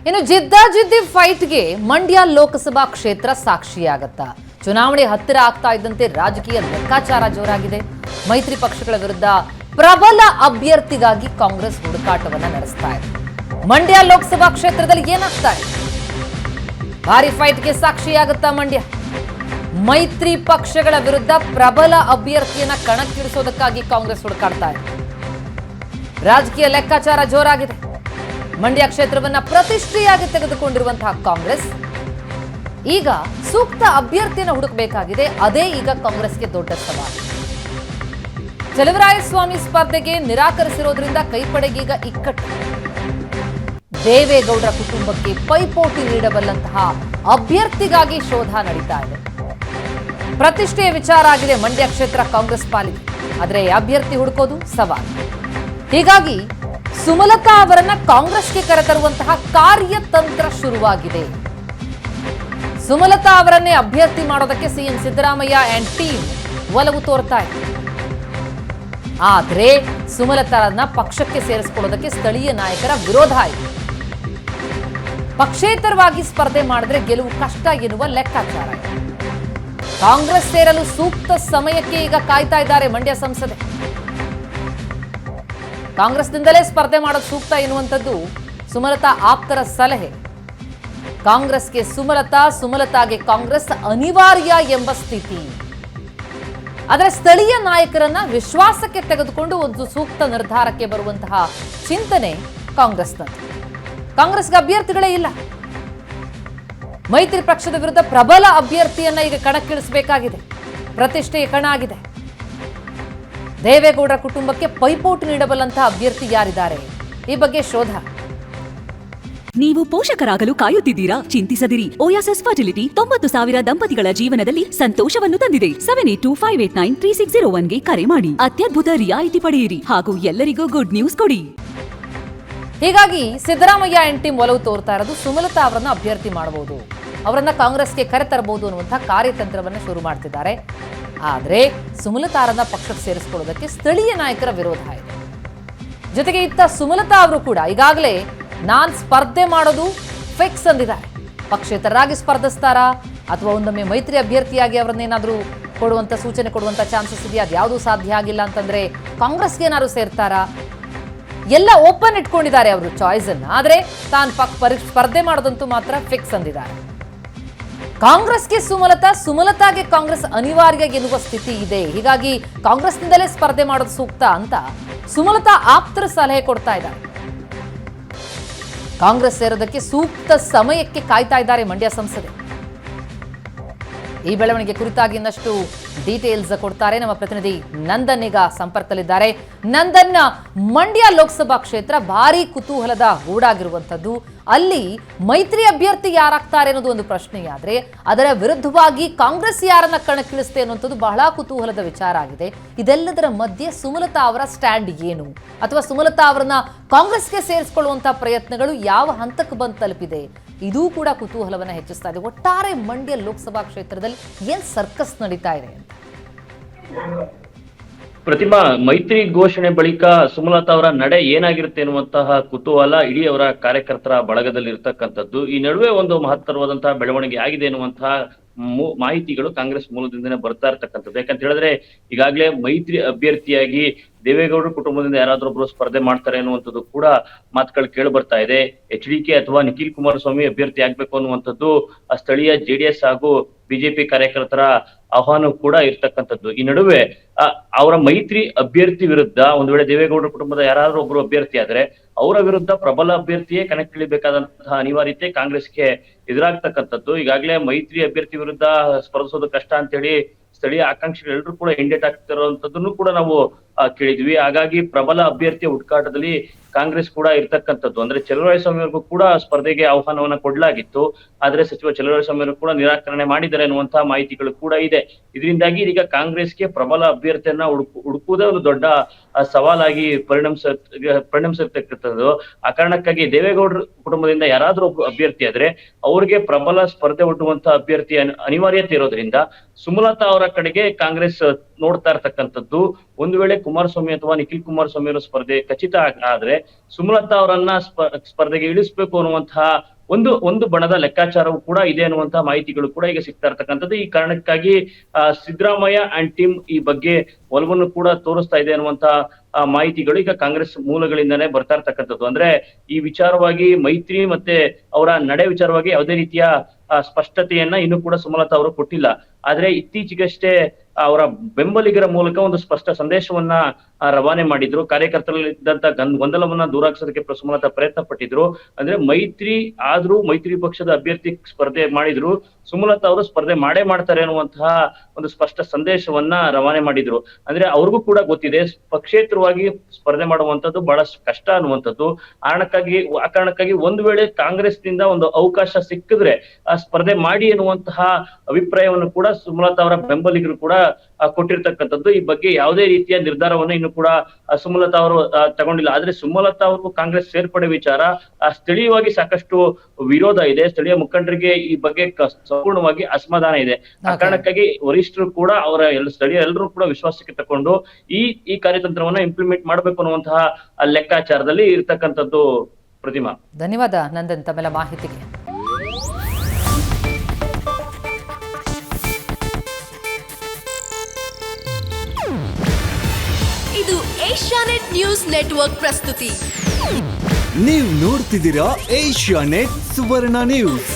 ಇನ್ನು ಜಿದ್ದಾಜಿದ್ದಿ ಫೈಟ್ಗೆ ಮಂಡ್ಯ ಲೋಕಸಭಾ ಕ್ಷೇತ್ರ ಸಾಕ್ಷಿಯಾಗತ್ತಾ? ಚುನಾವಣೆ ಹತ್ತಿರ ಆಗ್ತಾ ಇದ್ದಂತೆ ರಾಜಕೀಯ ಲೆಕ್ಕಾಚಾರ ಜೋರಾಗಿದೆ. ಮೈತ್ರಿ ಪಕ್ಷಗಳ ವಿರುದ್ಧ ಪ್ರಬಲ ಅಭ್ಯರ್ಥಿಗಾಗಿ ಕಾಂಗ್ರೆಸ್ ಹುಡುಕಾಟವನ್ನ ನಡೆಸ್ತಾ ಇದೆ. ಮಂಡ್ಯ ಲೋಕಸಭಾ ಕ್ಷೇತ್ರದಲ್ಲಿ ಏನಾಗ್ತಾ ಇದೆ? ಭಾರಿ ಫೈಟ್ಗೆ ಸಾಕ್ಷಿಯಾಗುತ್ತಾ ಮಂಡ್ಯ? ಮೈತ್ರಿ ಪಕ್ಷಗಳ ವಿರುದ್ಧ ಪ್ರಬಲ ಅಭ್ಯರ್ಥಿಯನ್ನ ಕಣಕ್ಕಿಳಿಸೋದಕ್ಕಾಗಿ ಕಾಂಗ್ರೆಸ್ ಹುಡುಕಾಡ್ತಾ ಇದೆ. ರಾಜಕೀಯ ಲೆಕ್ಕಾಚಾರ ಜೋರಾಗಿದೆ. ಮಂಡ್ಯ ಕ್ಷೇತ್ರವನ್ನ ಪ್ರತಿಷ್ಠೆಯಾಗಿ ತೆಗೆದುಕೊಂಡಿರುವಂತಹ ಕಾಂಗ್ರೆಸ್ ಈಗ ಸೂಕ್ತ ಅಭ್ಯರ್ಥಿಯನ್ನು ಹುಡುಕಬೇಕಾಗಿದೆ. ಅದೇ ಈಗ ಕಾಂಗ್ರೆಸ್ಗೆ ದೊಡ್ಡ ಸವಾಲು. ಚಲುವರಾಯಸ್ವಾಮಿ ಸ್ಪರ್ಧೆಗೆ ನಿರಾಕರಿಸಿರೋದ್ರಿಂದ ಕೈಪಡೆಗೀಗ ಇಕ್ಕಟ್ಟು. ದೇವೇಗೌಡರ ಕುಟುಂಬಕ್ಕೆ ಪೈಪೋಟಿ ನೀಡಬಲ್ಲಂತಹ ಅಭ್ಯರ್ಥಿಗಾಗಿ ಶೋಧ ನಡೀತಾ ಇದೆ. ಪ್ರತಿಷ್ಠೆಯ ವಿಚಾರ ಆಗಿದೆ ಮಂಡ್ಯ ಕ್ಷೇತ್ರ ಕಾಂಗ್ರೆಸ್ ಪಾಲಿಗೆ. ಆದರೆ ಅಭ್ಯರ್ಥಿ ಹುಡುಕೋದು ಸವಾಲು. ಹೀಗಾಗಿ ಸುಮಲತಾ ಅವರನ್ನ ಕಾಂಗ್ರೆಸ್ಗೆ ಕರೆತರುವಂತಹ ಕಾರ್ಯತಂತ್ರ ಶುರುವಾಗಿದೆ. ಸುಮಲತಾ ಅವರನ್ನೇ ಅಭ್ಯರ್ಥಿ ಮಾಡೋದಕ್ಕೆ ಸಿಎಂ ಸಿದ್ದರಾಮಯ್ಯ ಅಂಡ್ ಟೀಮ್ ಒಲವು ತೋರ್ತಾ ಇದೆ. ಆದ್ರೆ ಸುಮಲತಾರನ್ನ ಪಕ್ಷಕ್ಕೆ ಸೇರಿಸಿಕೊಳ್ಳೋದಕ್ಕೆ ಸ್ಥಳೀಯ ನಾಯಕರ ವಿರೋಧ ಇದೆ. ಪಕ್ಷೇತರವಾಗಿ ಸ್ಪರ್ಧೆ ಮಾಡಿದ್ರೆ ಗೆಲುವು ಕಷ್ಟ ಎನ್ನುವ ಲೆಕ್ಕಾಚಾರ ಇದೆ. ಕಾಂಗ್ರೆಸ್ ಸೇರಲು ಸೂಕ್ತ ಸಮಯಕ್ಕೆ ಈಗ ಕಾಯ್ತಾ ಇದ್ದಾರೆ ಮಂಡ್ಯ ಸಂಸದೆ. ಕಾಂಗ್ರೆಸ್ನಿಂದಲೇ ಸ್ಪರ್ಧೆ ಮಾಡೋದು ಸೂಕ್ತ ಎನ್ನುವಂಥದ್ದು ಸುಮಲತಾ ಆಪ್ತರ ಸಲಹೆ. ಕಾಂಗ್ರೆಸ್ಗೆ ಸುಮಲತಾ, ಸುಮಲತಾಗೆ ಕಾಂಗ್ರೆಸ್ ಅನಿವಾರ್ಯ ಎಂಬ ಸ್ಥಿತಿ. ಆದರೆ ಸ್ಥಳೀಯ ನಾಯಕರನ್ನ ವಿಶ್ವಾಸಕ್ಕೆ ತೆಗೆದುಕೊಂಡು ಒಂದು ಸೂಕ್ತ ನಿರ್ಧಾರಕ್ಕೆ ಬರುವಂತಹ ಚಿಂತನೆ ಕಾಂಗ್ರೆಸ್ನದ್ದು. ಕಾಂಗ್ರೆಸ್ಗೆ ಅಭ್ಯರ್ಥಿಗಳೇ ಇಲ್ಲ. ಮೈತ್ರಿ ಪಕ್ಷದ ವಿರುದ್ಧ ಪ್ರಬಲ ಅಭ್ಯರ್ಥಿಯನ್ನ ಈಗ ಕಣಕ್ಕಿಳಿಸಬೇಕಾಗಿದೆ. ಪ್ರತಿಷ್ಠೆಯ ಕಣ ಆಗಿದೆ. ದೇವೇಗೌಡರ ಕುಟುಂಬಕ್ಕೆ ಪೈಪೋಟಿ ನೀಡಬಲ್ಲಂತಹ ಅಭ್ಯರ್ಥಿ ಯಾರಿದ್ದಾರೆ? ಈ ಬಗ್ಗೆ ಶೋಧ. ನೀವು ಪೋಷಕರಾಗಲು ಕಾಯುತ್ತಿದ್ದೀರಾ? ಚಿಂತಿಸದಿರಿ. ಓಯಾಸಿಸ್ ಫರ್ಟಿಲಿಟಿ 90,000 ದಂಪತಿಗಳ ಜೀವನದಲ್ಲಿ ಸಂತೋಷವನ್ನು ತಂದಿದೆ. 7825893601ಗೆ ಕರೆ ಮಾಡಿ. ಅತ್ಯದ್ಭುತ ರಿಯಾಯಿತಿ ಪಡೆಯಿರಿ ಹಾಗೂ ಎಲ್ಲರಿಗೂ ಗುಡ್ ನ್ಯೂಸ್ ಕೊಡಿ. ಹೀಗಾಗಿ ಸಿದ್ದರಾಮಯ್ಯ ಅಂಡ್ ಟೀಮ್ ಒಲವು ತೋರ್ತಾ ಇರೋದು ಸುಮಲತಾ ಅವರನ್ನ ಅಭ್ಯರ್ಥಿ ಮಾಡಬಹುದು, ಅವರನ್ನ ಕಾಂಗ್ರೆಸ್ಗೆ ಕರೆತರಬಹುದು ಅನ್ನುವಂತಹ ಕಾರ್ಯತಂತ್ರವನ್ನು ಶುರು ಮಾಡ್ತಿದ್ದಾರೆ. ಆದರೆ ಸುಮಲತಾರನ್ನ ಪಕ್ಷಕ್ಕೆ ಸೇರಿಸಿಕೊಳ್ಳೋದಕ್ಕೆ ಸ್ಥಳೀಯ ನಾಯಕರ ವಿರೋಧ ಇದೆ. ಜೊತೆಗೆ ಇತ್ತ ಸುಮಲತಾ ಅವರು ಕೂಡ ಈಗಾಗಲೇ ನಾನ್ ಸ್ಪರ್ಧೆ ಮಾಡೋದು ಫಿಕ್ಸ್ ಅಂದಿದ್ದಾರೆ. ಪಕ್ಷೇತರರಾಗಿ ಸ್ಪರ್ಧಿಸ್ತಾರಾ ಅಥವಾ ಒಂದೊಮ್ಮೆ ಮೈತ್ರಿ ಅಭ್ಯರ್ಥಿಯಾಗಿ ಅವರನ್ನೇನಾದ್ರೂ ಕೊಡುವಂತ ಸೂಚನೆ ಕೊಡುವಂತ ಚಾನ್ಸಸ್ ಇದೆಯಾ? ಅದ್ಯಾವುದೂ ಸಾಧ್ಯ ಆಗಿಲ್ಲ ಅಂತಂದ್ರೆ ಕಾಂಗ್ರೆಸ್ಗೆ ಏನಾದ್ರು ಸೇರ್ತಾರಾ? ಎಲ್ಲ ಓಪನ್ ಇಟ್ಕೊಂಡಿದ್ದಾರೆ ಅವರು ಚಾಯ್ಸ್ ಅನ್ನ. ಆದ್ರೆ ತಾನು ಸ್ಪರ್ಧೆ ಮಾಡೋದಂತೂ ಮಾತ್ರ ಫಿಕ್ಸ್ ಅಂದಿದ್ದಾರೆ. ಕಾಂಗ್ರೆಸ್ಗೆ ಸುಮಲತಾ, ಸುಮಲತಾಗೆ ಕಾಂಗ್ರೆಸ್ ಅನಿವಾರ್ಯ ಎನ್ನುವ ಸ್ಥಿತಿ ಇದೆ. ಹೀಗಾಗಿ ಕಾಂಗ್ರೆಸ್ನಿಂದಲೇ ಸ್ಪರ್ಧೆ ಮಾಡೋದು ಸೂಕ್ತ ಅಂತ ಸುಮಲತಾ ಆಪ್ತರ ಸಲಹೆ ಕೊಡ್ತಾ ಇದ್ದಾರೆ. ಕಾಂಗ್ರೆಸ್ ಸೇರೋದಕ್ಕೆ ಸೂಕ್ತ ಸಮಯಕ್ಕೆ ಕಾಯ್ತಾ ಇದ್ದಾರೆ ಮಂಡ್ಯ ಸಂಸದೆ. ಈ ಬೆಳವಣಿಗೆ ಕುರಿತಾಗಿ ಇನ್ನಷ್ಟು ಡೀಟೇಲ್ಸ್ ಕೊಡ್ತಾರೆ ನಮ್ಮ ಪ್ರತಿನಿಧಿ ನಂದನ್. ಈಗ ಸಂಪರ್ಕದಲ್ಲಿದ್ದಾರೆ. ನಂದನ್, ಮಂಡ್ಯ ಲೋಕಸಭಾ ಕ್ಷೇತ್ರ ಭಾರಿ ಕುತೂಹಲದ ಗೂಡಾಗಿರುವಂಥದ್ದು. ಅಲ್ಲಿ ಮೈತ್ರಿ ಅಭ್ಯರ್ಥಿ ಯಾರಾಗ್ತಾರೆ ಅನ್ನೋದು ಒಂದು ಪ್ರಶ್ನೆಯಾದ್ರೆ ಅದರ ವಿರುದ್ಧವಾಗಿ ಕಾಂಗ್ರೆಸ್ ಯಾರನ್ನ ಕಣಕ್ಕಿಳಿಸುತ್ತೆ ಅನ್ನುವಂಥದ್ದು ಬಹಳ ಕುತೂಹಲದ ವಿಚಾರ ಆಗಿದೆ. ಇದೆಲ್ಲದರ ಮಧ್ಯೆ ಸುಮಲತಾ ಅವರ ಸ್ಟ್ಯಾಂಡ್ ಏನು, ಅಥವಾ ಸುಮಲತಾ ಅವರನ್ನ ಕಾಂಗ್ರೆಸ್ಗೆ ಸೇರಿಸಿಕೊಳ್ಳುವಂತಹ ಪ್ರಯತ್ನಗಳು ಯಾವ ಹಂತಕ್ಕೆ ಬಂದು ತಲುಪಿದೆ, ಇದೂ ಕೂಡ ಕುತೂಹಲವನ್ನು ಹೆಚ್ಚಿಸ್ತಾ ಇದೆ. ಒಟ್ಟಾರೆ ಮಂಡ್ಯ ಲೋಕಸಭಾ ಕ್ಷೇತ್ರದಲ್ಲಿ ಏನ್ ಸರ್ಕಸ್ ನಡೀತಾ ಇದೆ ಅಂತ? ಪ್ರತಿಮಾ, ಮೈತ್ರಿ ಘೋಷಣೆ ಬಳಿಕ ಸುಮಲತಾ ಅವರ ನಡೆ ಏನಾಗಿರುತ್ತೆ ಎನ್ನುವಂತಹ ಕುತೂಹಲ ಇಡೀ ಅವರ ಕಾರ್ಯಕರ್ತರ ಬಳಗದಲ್ಲಿ ಇರ್ತಕ್ಕಂಥದ್ದು. ಈ ನಡುವೆ ಒಂದು ಮಹತ್ತರವಾದಂತಹ ಬೆಳವಣಿಗೆ ಆಗಿದೆ ಎನ್ನುವಂತಹ ಮಾಹಿತಿಗಳು ಕಾಂಗ್ರೆಸ್ ಮೂಲದಿಂದನೇ ಬರ್ತಾ ಇರ್ತಕ್ಕಂಥದ್ದು. ಯಾಕಂತ ಹೇಳಿದ್ರೆ ಈಗಾಗಲೇ ಮೈತ್ರಿ ಅಭ್ಯರ್ಥಿಯಾಗಿ ದೇವೇಗೌಡರ ಕುಟುಂಬದಿಂದ ಯಾರಾದ್ರೂ ಒಬ್ರು ಸ್ಪರ್ಧೆ ಮಾಡ್ತಾರೆ ಅನ್ನುವಂಥದ್ದು ಕೂಡ ಮಾತುಗಳು ಕೇಳಿ ಬರ್ತಾ ಇದೆ. HDK ಅಥವಾ ನಿಖಿಲ್ ಕುಮಾರಸ್ವಾಮಿ ಅಭ್ಯರ್ಥಿ ಆಗ್ಬೇಕು ಅನ್ನುವಂಥದ್ದು ಸ್ಥಳೀಯ JDS ಹಾಗೂ ಬಿಜೆಪಿ ಕಾರ್ಯಕರ್ತರ ಆಹ್ವಾನ ಕೂಡ ಇರ್ತಕ್ಕಂಥದ್ದು. ಈ ನಡುವೆ ಅವರ ಮೈತ್ರಿ ಅಭ್ಯರ್ಥಿ ವಿರುದ್ಧ ಒಂದು ವೇಳೆ ದೇವೇಗೌಡರ ಕುಟುಂಬದ ಯಾರಾದ್ರೂ ಒಬ್ರು ಅಭ್ಯರ್ಥಿ ಆದ್ರೆ ಅವರ ವಿರುದ್ಧ ಪ್ರಬಲ ಅಭ್ಯರ್ಥಿಯೇ ಕಣಕ್ಕಿಳಿಬೇಕಾದಂತಹ ಅನಿವಾರ್ಯತೆ ಕಾಂಗ್ರೆಸ್ಗೆ ಎದುರಾಗ್ತಕ್ಕಂಥದ್ದು. ಈಗಾಗಲೇ ಮೈತ್ರಿ ಅಭ್ಯರ್ಥಿ ವಿರುದ್ಧ ಸ್ಪರ್ಧಿಸೋದು ಕಷ್ಟ ಅಂತ ಹೇಳಿ ಸ್ಥಳೀಯ ಆಕಾಂಕ್ಷಿಗಳೆಲ್ಲರೂ ಕೂಡ ಹಿಂದೇಟ್ ಆಗ್ತಿರುವಂತದ್ದನ್ನು ಕೂಡ ನಾವು ಕೇಳಿದ್ವಿ. ಹಾಗಾಗಿ ಪ್ರಬಲ ಅಭ್ಯರ್ಥಿಯ ಹುಡುಕಾಟದಲ್ಲಿ ಕಾಂಗ್ರೆಸ್ ಕೂಡ ಇರ್ತಕ್ಕಂಥದ್ದು. ಅಂದ್ರೆ ಚಲುವರಾಯಸ್ವಾಮಿ ಅವ್ರಿಗೂ ಕೂಡ ಸ್ಪರ್ಧೆಗೆ ಆಹ್ವಾನವನ್ನ ಕೊಡ್ಲಾಗಿತ್ತು. ಆದ್ರೆ ಸಚಿವ ಚಲುವರಾಯಸ್ವಾಮಿ ಅವರು ಕೂಡ ನಿರಾಕರಣೆ ಮಾಡಿದ್ದಾರೆ ಅನ್ನುವಂತಹ ಮಾಹಿತಿಗಳು ಕೂಡ ಇದೆ. ಇದರಿಂದಾಗಿ ಈಗ ಕಾಂಗ್ರೆಸ್ಗೆ ಪ್ರಬಲ ಅಭ್ಯರ್ಥಿಯನ್ನ ಹುಡುಕುವುದೇ ಒಂದು ದೊಡ್ಡ ಸವಾಲಾಗಿ ಪರಿಣಮಿಸಿರ್ತಕ್ಕಂಥದ್ದು. ಆ ಕಾರಣಕ್ಕಾಗಿ ದೇವೇಗೌಡರ ಕುಟುಂಬದಿಂದ ಯಾರಾದ್ರೂ ಒಬ್ಬ ಅಭ್ಯರ್ಥಿ ಆದ್ರೆ ಅವ್ರಿಗೆ ಪ್ರಬಲ ಸ್ಪರ್ಧೆ ಹುಟ್ಟುವಂತಹ ಅಭ್ಯರ್ಥಿ ಅನಿವಾರ್ಯತೆ ಇರೋದ್ರಿಂದ ಸುಮಲತಾ ಅವರ ಕಡೆಗೆ ಕಾಂಗ್ರೆಸ್ ನೋಡ್ತಾ ಇರ್ತಕ್ಕಂಥದ್ದು. ಒಂದು ವೇಳೆ ಕುಮಾರಸ್ವಾಮಿ ಅಥವಾ ನಿಖಿಲ್ ಕುಮಾರಸ್ವಾಮಿ ಅವರ ಸ್ಪರ್ಧೆ ಖಚಿತ ಆದ್ರೆ ಸುಮಲತಾ ಅವರನ್ನ ಸ್ಪರ್ಧೆಗೆ ಇಳಿಸ್ಬೇಕು ಅನ್ನುವಂತಹ ಒಂದು ಬಣದ ಲೆಕ್ಕಾಚಾರವೂ ಕೂಡ ಇದೆ ಅನ್ನುವಂತಹ ಮಾಹಿತಿಗಳು ಕೂಡ ಈಗ ಸಿಗ್ತಾ ಇರ್ತಕ್ಕಂಥದ್ದು. ಈ ಕಾರಣಕ್ಕಾಗಿ ಸಿದ್ದರಾಮಯ್ಯ ಅಂಡ್ ಟೀಮ್ ಈ ಬಗ್ಗೆ ಒಲವನ್ನು ಕೂಡ ತೋರಿಸ್ತಾ ಇದೆ ಅನ್ನುವಂತಹ ಮಾಹಿತಿಗಳು ಈಗ ಕಾಂಗ್ರೆಸ್ ಮೂಲಗಳಿಂದಾನೇ ಬರ್ತಾ ಇರ್ತಕ್ಕಂಥದ್ದು. ಅಂದ್ರೆ ಈ ವಿಚಾರವಾಗಿ ಮೈತ್ರಿ ಮತ್ತೆ ಅವರ ನಡೆ ವಿಚಾರವಾಗಿ ಯಾವುದೇ ರೀತಿಯ ಸ್ಪಷ್ಟತೆಯನ್ನ ಇನ್ನೂ ಕೂಡ ಸುಮಲತಾ ಅವರು ಕೊಟ್ಟಿಲ್ಲ. ಆದ್ರೆ ಇತ್ತೀಚೆಗಷ್ಟೇ ಅವರ ಬೆಂಬಲಿಗರ ಮೂಲಕ ಒಂದು ಸ್ಪಷ್ಟ ಸಂದೇಶವನ್ನ ರವಾನೆ ಮಾಡಿದ್ರು. ಕಾರ್ಯಕರ್ತರಲ್ಲಿದ್ದಂತ ಗೊಂದಲವನ್ನ ದೂರಾಗ್ಸೋದಕ್ಕೆ ಸುಮಲತಾ ಪ್ರಯತ್ನ ಪಟ್ಟಿದ್ರು. ಅಂದ್ರೆ ಮೈತ್ರಿ ಆದ್ರೂ ಮೈತ್ರಿ ಪಕ್ಷದ ಅಭ್ಯರ್ಥಿ ಸ್ಪರ್ಧೆ ಮಾಡಿದ್ರು, ಸುಮಲತಾ ಅವರು ಸ್ಪರ್ಧೆ ಮಾಡೇ ಮಾಡ್ತಾರೆ ಅನ್ನುವಂತಹ ಒಂದು ಸ್ಪಷ್ಟ ಸಂದೇಶವನ್ನ ರವಾನೆ ಮಾಡಿದ್ರು. ಅಂದ್ರೆ ಅವ್ರಿಗೂ ಕೂಡ ಗೊತ್ತಿದೆ ಪಕ್ಷೇತರವಾಗಿ ಸ್ಪರ್ಧೆ ಮಾಡುವಂತದ್ದು ಬಹಳ ಕಷ್ಟ ಅನ್ನುವಂಥದ್ದು. ಆ ಕಾರಣಕ್ಕಾಗಿ ಒಂದು ವೇಳೆ ಕಾಂಗ್ರೆಸ್ ನಿಂದ ಒಂದು ಅವಕಾಶ ಸಿಕ್ಕಿದ್ರೆ ಸ್ಪರ್ಧೆ ಮಾಡಿ ಎನ್ನುವಂತಹ ಅಭಿಪ್ರಾಯವನ್ನು ಕೂಡ ಸುಮಲತಾ ಅವರ ಬೆಂಬಲಿಗರು ಕೂಡ ಕೊಟ್ಟಿರ್ತಕ್ಕಂಥದ್ದು. ಈ ಬಗ್ಗೆ ಯಾವುದೇ ರೀತಿಯ ನಿರ್ಧಾರವನ್ನು ಇನ್ನು ಕೂಡ ಸುಮಲತಾ ಅವರು ತಗೊಂಡಿಲ್ಲ. ಆದ್ರೆ ಸುಮಲತಾ ಅವರು ಕಾಂಗ್ರೆಸ್ ಸೇರ್ಪಡೆ ವಿಚಾರ ಸ್ಥಳೀಯವಾಗಿ ಸಾಕಷ್ಟು ವಿರೋಧ ಇದೆ. ಸ್ಥಳೀಯ ಮುಖಂಡರಿಗೆ ಈ ಬಗ್ಗೆ ಸಂಪೂರ್ಣವಾಗಿ ಅಸಮಾಧಾನ ಇದೆ. ಆ ಕಾರಣಕ್ಕಾಗಿ ವರಿಷ್ಠರು ಕೂಡ ಅವರ ಸ್ಥಳೀಯ ಎಲ್ಲರೂ ಕೂಡ ವಿಶ್ವಾಸಕ್ಕೆ ತಕೊಂಡು ಈ ಕಾರ್ಯತಂತ್ರವನ್ನ ಇಂಪ್ಲಿಮೆಂಟ್ ಮಾಡಬೇಕು ಅನ್ನುವಂತಹ ಲೆಕ್ಕಾಚಾರದಲ್ಲಿ ಇರ್ತಕ್ಕಂಥದ್ದು. ಪ್ರತಿಮಾ, ಧನ್ಯವಾದ ನಂದನ್ ತಮ್ಮೆಲ್ಲ ಮಾಹಿತಿಗೆ. ಇದು ಏಷ್ಯಾನೆಟ್ ನ್ಯೂಸ್ ನೆಟ್ವರ್ಕ್ ಪ್ರಸ್ತುತಿ. ನೀವು ನೋಡ್ತಿದ್ದೀರಾ ಏಷ್ಯಾನೆಟ್ ಸುವರ್ಣ ನ್ಯೂಸ್.